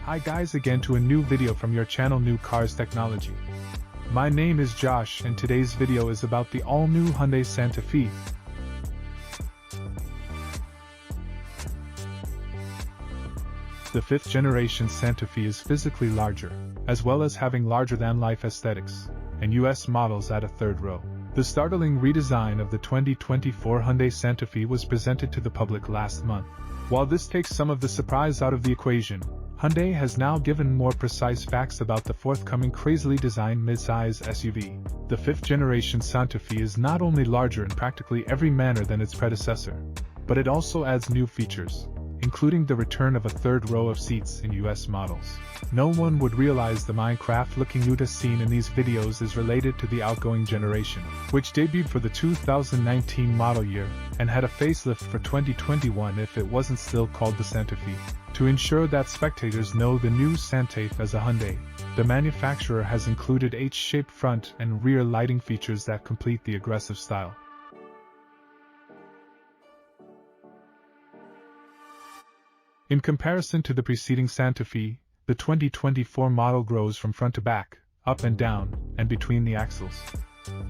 Hi guys, again to a new video from your channel New Cars Technology. My name is Josh and today's video is about the all-new Hyundai SantaFee. The 5th generation SantaFee is physically larger, as well as having larger-than-life aesthetics, and US models at a third row. The startling redesign of the 2024 Hyundai SantaFee was presented to the public last month. While this takes some of the surprise out of the equation, Hyundai has now given more precise facts about the forthcoming crazily designed midsize SUV. The 5th generation SantaFee is not only larger in practically every manner than its predecessor, but it also adds new features, including the return of a third row of seats in US models. No one would realize the Minecraft-looking Utah scene in these videos is related to the outgoing generation, which debuted for the 2019 model year and had a facelift for 2021 if it wasn't still called the SantaFee. To ensure that spectators know the new SantaFee as a Hyundai, the manufacturer has included H-shaped front and rear lighting features that complete the aggressive style. In comparison to the preceding SantaFee, the 2024 model grows from front to back, up and down, and between the axles.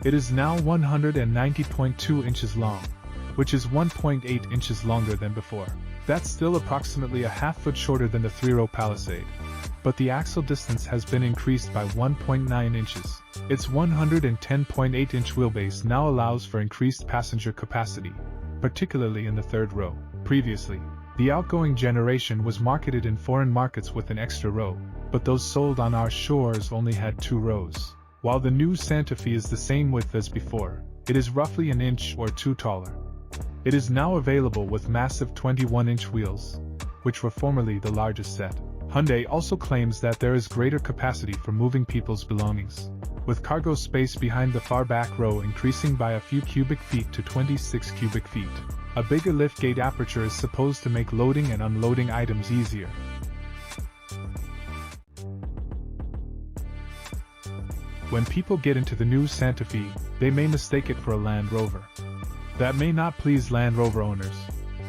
It is now 190.2 inches long, which is 1.8 inches longer than before. That's still approximately a half-foot shorter than the 3-row Palisade, but the axle distance has been increased by 1.9 inches. Its 110.8-inch wheelbase now allows for increased passenger capacity, particularly in the third row. Previously, the outgoing generation was marketed in foreign markets with an extra row, but those sold on our shores only had 2 rows. While the new SantaFee is the same width as before, it is roughly an inch or 2 taller. It is now available with massive 21-inch wheels, which were formerly the largest set. Hyundai also claims that there is greater capacity for moving people's belongings, with cargo space behind the far back row increasing by a few cubic feet to 26 cubic feet. A bigger liftgate aperture is supposed to make loading and unloading items easier. When people get into the new SantaFee, they may mistake it for a Land Rover. That may not please Land Rover owners,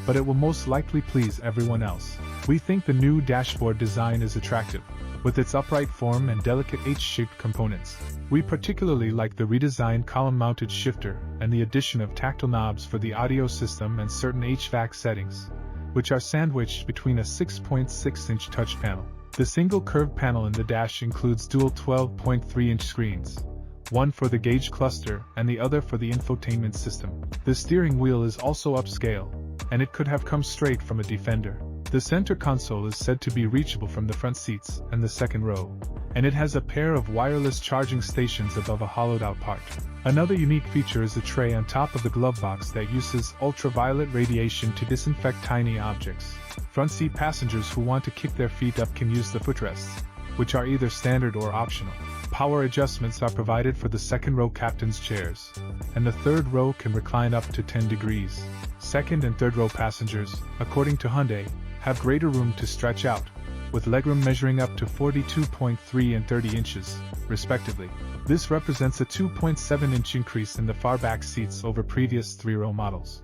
but it will most likely please everyone else. We think the new dashboard design is attractive, with its upright form and delicate H-shaped components. We particularly like the redesigned column-mounted shifter and the addition of tactile knobs for the audio system and certain HVAC settings, which are sandwiched between a 6.6-inch touch panel. The single curved panel in the dash includes dual 12.3-inch screens, one for the gauge cluster and the other for the infotainment system. The steering wheel is also upscale, and it could have come straight from a Defender. The center console is said to be reachable from the front seats and the second row, and it has a pair of wireless charging stations above a hollowed-out part. Another unique feature is a tray on top of the glove box that uses ultraviolet radiation to disinfect tiny objects. Front seat passengers who want to kick their feet up can use the footrests, which are either standard or optional. Power adjustments are provided for the second row captain's chairs, and the third row can recline up to 10 degrees. Second and third row passengers, according to Hyundai, have greater room to stretch out, with legroom measuring up to 42.3 and 30 inches, respectively. This represents a 2.7-inch increase in the far back seats over previous 3-row models.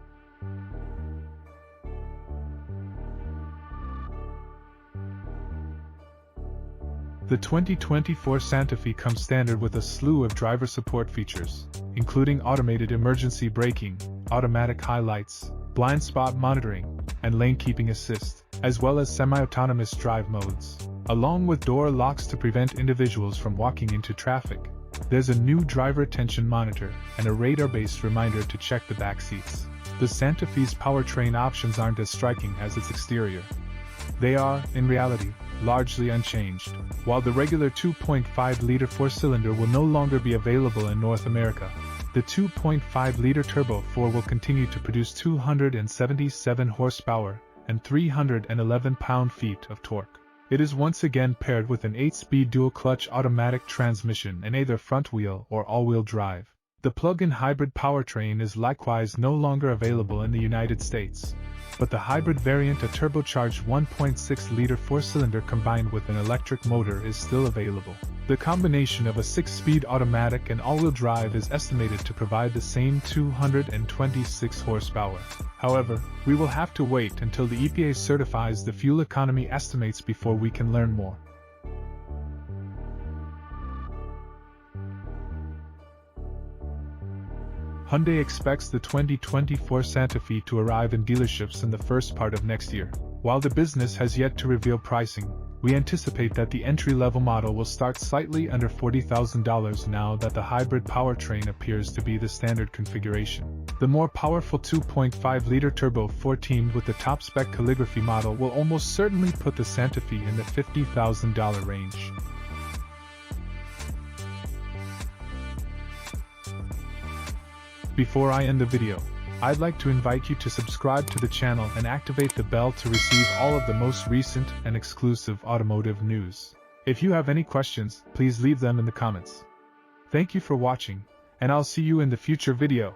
The 2024 SantaFee comes standard with a slew of driver support features, including automated emergency braking, automatic highlights, blind spot monitoring, and lane keeping assist, as well as semi-autonomous drive modes. Along with door locks to prevent individuals from walking into traffic, there's a new driver attention monitor and a radar-based reminder to check the back seats. The SantaFee's powertrain options aren't as striking as its exterior. They are, in reality, largely unchanged. While the regular 2.5-liter 4-cylinder will no longer be available in North America, the 2.5-liter Turbo 4 will continue to produce 277 horsepower and 311 pound-feet of torque. It is once again paired with an 8-speed dual-clutch automatic transmission in either front-wheel or all-wheel drive. The plug-in hybrid powertrain is likewise no longer available in the United States, but the hybrid variant, a turbocharged 1.6-liter four-cylinder combined with an electric motor, is still available. The combination of a 6-speed automatic and all-wheel drive is estimated to provide the same 226 horsepower. However, we will have to wait until the EPA certifies the fuel economy estimates before we can learn more. Hyundai expects the 2024 Santa Fe to arrive in dealerships in the first part of next year. While the business has yet to reveal pricing, we anticipate that the entry-level model will start slightly under $40,000 now that the hybrid powertrain appears to be the standard configuration. The more powerful 2.5-liter turbo 4 teamed with the top-spec calligraphy model will almost certainly put the Santa Fe in the $50,000 range. Before I end the video, I'd like to invite you to subscribe to the channel and activate the bell to receive all of the most recent and exclusive automotive news. If you have any questions, please leave them in the comments. Thank you for watching, and I'll see you in the future video.